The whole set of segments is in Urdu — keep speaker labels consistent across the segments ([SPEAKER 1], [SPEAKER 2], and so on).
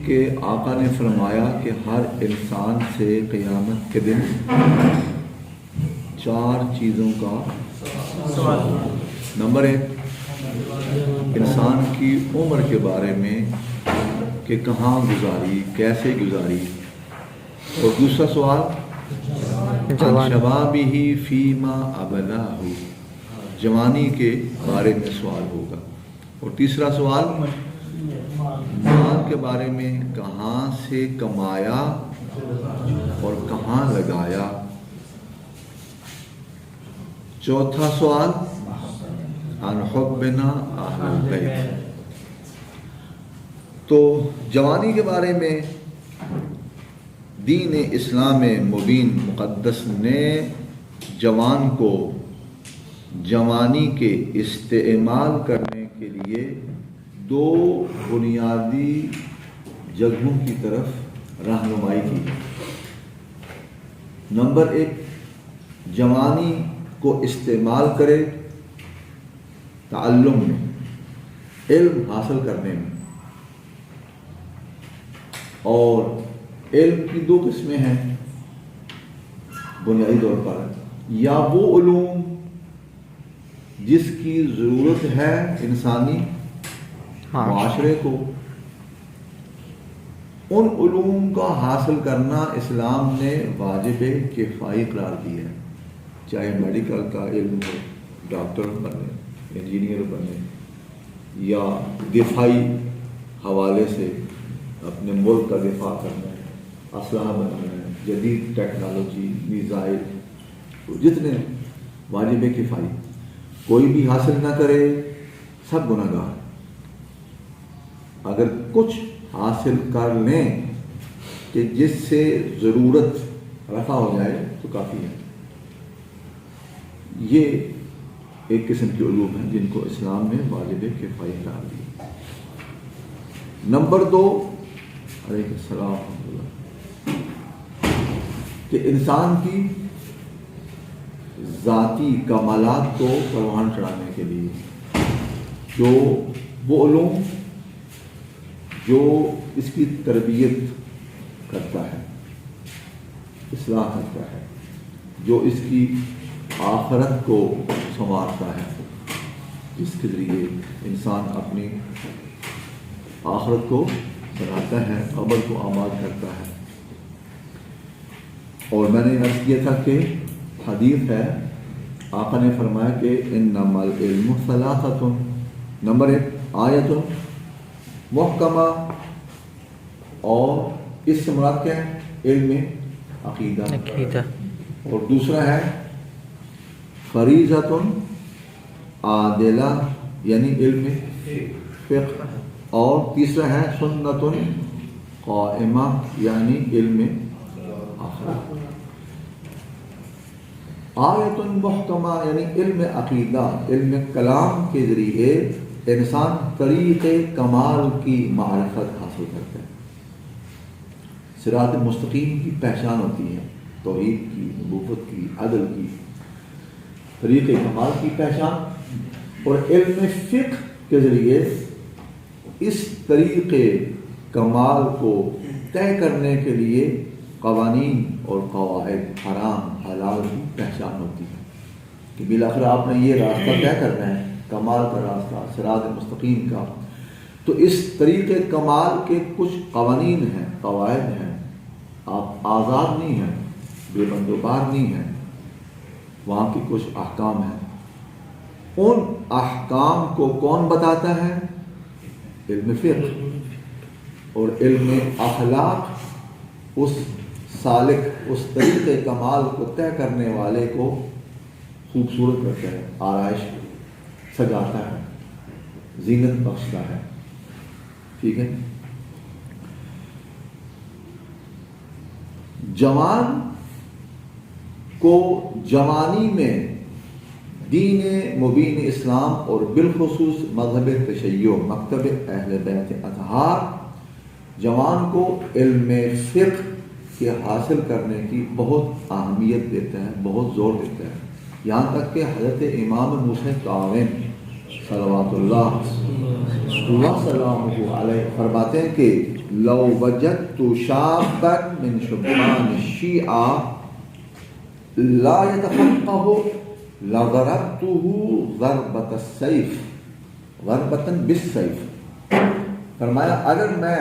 [SPEAKER 1] کہ آقا نے فرمایا کہ ہر انسان سے قیامت کے دن 4 چیزوں کا سوال. نمبر 1، انسان کی عمر کے بارے میں کہ کہاں گزاری، کیسے گزاری. اور دوسرا سوال عن شبابہ فیما ابلاہ، جوانی کے بارے میں سوال ہوگا. اور تیسرا سوال مال کے بارے میں، کہاں سے کمایا اور کہاں لگایا. چوتھا سوال عن حبنا اہل البیت. تو جوانی کے بارے میں دین اسلام مبین مقدس نے جوان کو جوانی کے استعمال کرنے کے لیے 2 بنیادی جگہوں کی طرف رہنمائی کی. نمبر 1، جوانی کو استعمال کرے تعلم میں، علم حاصل کرنے میں. اور علم کی 2 قسمیں ہیں بنیادی طور پر. یا وہ علوم جس کی ضرورت ہے انسانی معاشرے کو، ان علوم کا حاصل کرنا اسلام نے واجب کفائی قرار دی ہے. چاہے میڈیکل کا علم ہو، ڈاکٹر بنے، انجینئر بنے، یا دفاعی حوالے سے اپنے ملک کا دفاع کرنا ہے، اسلحہ بنانا ہے، جدید ٹیکنالوجی، میزائل، جتنے واجب کفائی. کوئی بھی حاصل نہ کرے سب گناہ گار. اگر کچھ حاصل کر لیں کہ جس سے ضرورت رفع ہو جائے تو کافی ہے. یہ ایک قسم کی علوم ہیں جن کو اسلام نے واجب کفائی قرار دیا. نمبر 2، علیہ السلام ورحمۃ اللہ، کہ انسان کی ذاتی کمالات کو پروان چڑھانے کے لیے جو وہ علوم جو اس کی تربیت کرتا ہے، اصلاح کرتا ہے، جو اس کی آخرت کو سنوارتا ہے، جس کے ذریعے انسان اپنی آخرت کو بناتا ہے، قبر کو آباد کرتا ہے. اور میں نے عرض کیا تھا کہ حدیث ہے، آقا نے فرمایا کہ انما العلم ثلاثۃ. نمبر 1، آیت محکمہ، اور اس سے مراد کیا ہے؟ علم عقیدہ. اور دوسرا ہے فریضۃ عادلہ، یعنی علم فقہ. اور تیسرا ہے سنت قائمہ، یعنی علم آخرت. آیت محکمہ یعنی علم عقیدہ، علم کلام کے ذریعے انسان طریق کمال کی معرفت حاصل کرتا ہے. صراط مستقیم کی پہچان ہوتی ہے، توحید کی، نبوت کی، عدل کی، طریق کمال کی پہچان. اور علم فقہ کے ذریعے اس طریق کمال کو طے کرنے کے لیے قوانین اور قواعد، حرام حلال کی پہچان ہوتی ہے کہ بالآخر آپ نے یہ راستہ طے کرنا ہے، کمال کا راستہ، صراط مستقیم کا. تو اس طریق کمال کے کچھ قوانین ہیں، قواعد ہیں. آپ آزاد نہیں ہیں، بے بندوبار نہیں ہیں. وہاں کے کچھ احکام ہیں. ان احکام کو کون بتاتا ہے؟ علم فقہ. اور علم اخلاق اس سالک، اس طریق کمال کو طے کرنے والے کو خوبصورت کرتا ہے، آرائش سجاتا ہے، زینت بخشتا ہے. ٹھیک ہے. جوان کو جوانی میں دین مبین اسلام اور بالخصوص مذہب تشیع مکتب اہل بیت اطہار، جوان کو علم فقہ کے حاصل کرنے کی بہت اہمیت دیتا ہے، بہت زور دیتا ہے. یہاں تک کہ حضرت امام موسیٰ کاظم صلوات اللہ وسلامہ علیہ فرماتے ہیں کہ لو وجدت شابا من شبان الشیعہ لا يتفقه لضربته ضربة السيف ضربة بالسيف. فرمایا اگر میں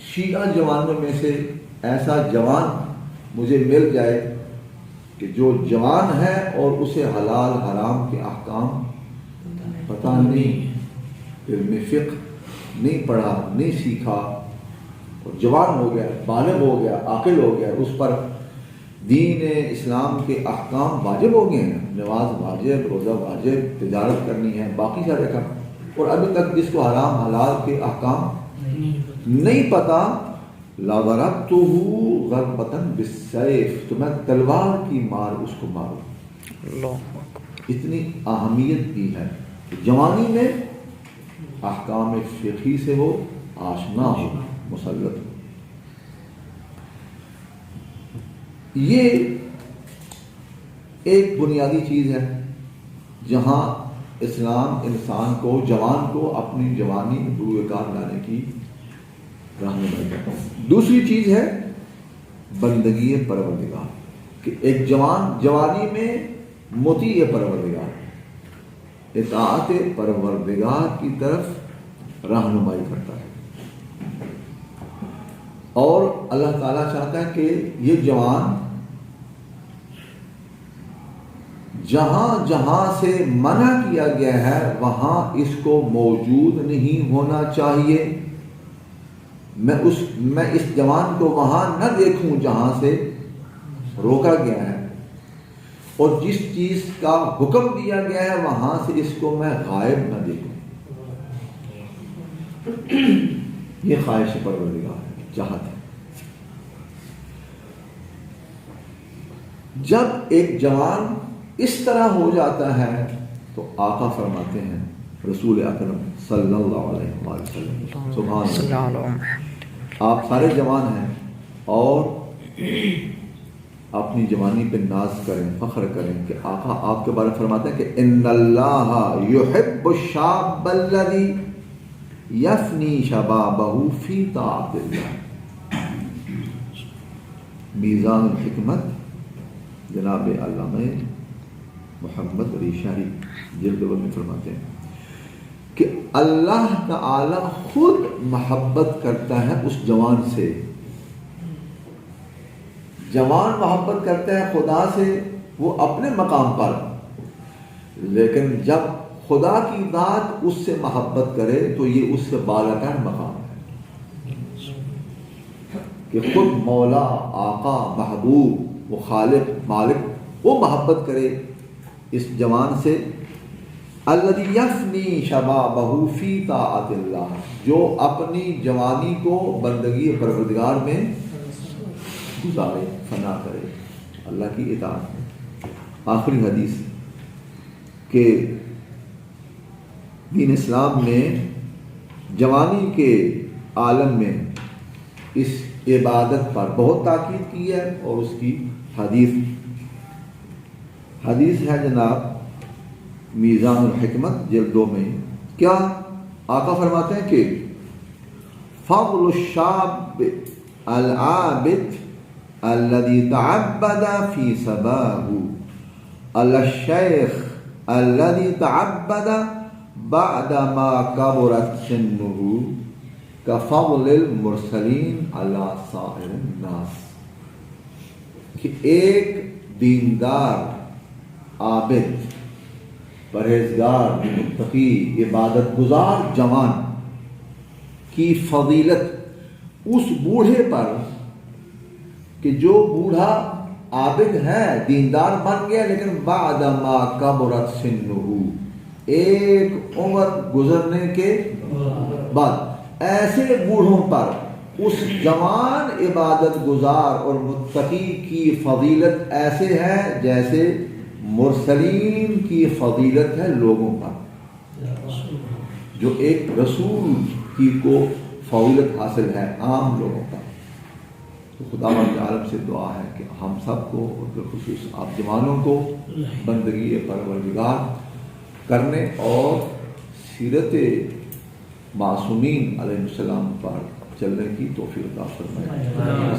[SPEAKER 1] شیعہ جوانوں میں سے ایسا جوان مجھے مل جائے کہ جو جوان ہے اور اسے حلال حرام کے احکام پتہ نہیں، علم فقہ نہیں پڑھا نہیں سیکھا، اور جوان ہو گیا، بالغ ہو گیا، عاقل ہو گیا، اس پر دین اسلام کے احکام واجب ہو گئے ہیں، نماز واجب، روزہ واجب، تجارت کرنی ہے، باقی سارے کام، اور ابھی تک جس کو حرام حلال کے احکام نہیں پتا، لَضَرَبْتُهُ ضَرْبَةً بِالسَّيْفِ، تو میں تلوار کی مار اس کو ماروں. اتنی اہمیت بھی ہے کہ جوانی میں احکام فقہی سے وہ آشنا ہو، مسلط ہو. یہ ایک بنیادی چیز ہے جہاں اسلام انسان کو، جوان کو اپنی جوانی بروئے کار لانے کی رہنمائی کرتا ہے. دوسری چیز ہے بندگی پروردگار، کہ ایک جوان جوانی میں مطیع پروردگار، اطاعت پروردگار کی طرف رہنمائی کرتا ہے. اور اللہ تعالیٰ چاہتا ہے کہ یہ جوان جہاں جہاں سے منع کیا گیا ہے وہاں اس کو موجود نہیں ہونا چاہیے. میں اس جوان کو وہاں نہ دیکھوں جہاں سے روکا گیا ہے، اور جس چیز کا حکم دیا گیا ہے وہاں سے اس کو میں غائب نہ دیکھوں. یہ خواہش پروردگار ہے، چاہت ہے. جب ایک جوان اس طرح ہو جاتا ہے تو آقا فرماتے ہیں، رسول اکرم صلی اللہ علیہ وسلم، سبحان اللہ، آپ سارے جوان ہیں اور اپنی جوانی پہ ناز کریں، فخر کریں کہ آقا آپ کے بارے میں فرماتے ہیں کہ ان اللہ یحب الشاب الذی یفنی شبابہ فی طاعت اللہ. میزان الحکمت جناب علامہ محمد علی شاہی جلد اول میں فرماتے ہیں کہ اللہ تعالی خود محبت کرتا ہے اس جوان سے. جوان محبت کرتا ہے خدا سے وہ اپنے مقام پر، لیکن جب خدا کی ذات اس سے محبت کرے تو یہ اس سے بالاتر مقام ہے کہ خود مولا، آقا، محبوب، وہ خالق، مالک، وہ محبت کرے اس جوان سے. الذی یفنی شبابہ فی طاعت اللہ، جو اپنی جوانی کو بندگی پروردگار میں گزارے، فنا کرے اللہ کی اطاعت میں. آخری حدیث کہ دین اسلام نے جوانی کے عالم میں اس عبادت پر بہت تاکید کی ہے، اور اس کی حدیث ہے جناب میزان الحکمت جلد 2 میں. کیا آقا فرماتے ہیں کہ فضل الشاب العابد الذي تعبد في صباه على الشيخ الذي تعبد بعدما كبرت سنه كفضل المرسلين على سائر الناس. کہ ایک دیندار، عابد، پرہیزگار، متقی، عبادت گزار جوان کی فضیلت اس بوڑھے پر کہ جو بوڑھا عابد ہے، دیندار بن گیا، لیکن بعد ما کبرت سنہ، ایک عمر گزرنے کے بعد، ایسے بوڑھوں پر اس جوان عبادت گزار اور متقی کی فضیلت ایسے ہے جیسے مرسلین کی فضیلت ہے لوگوں پر. جو ایک رسول کی کو فضیلت حاصل ہے عام لوگوں پر. تو خداوند عالم سے دعا ہے کہ ہم سب کو اور بالخصوص آپ جوانوں کو بندگی پروردگار کرنے اور سیرت معصومین علیہ السلام پر چلنے کی توفیق عطا فرمائے.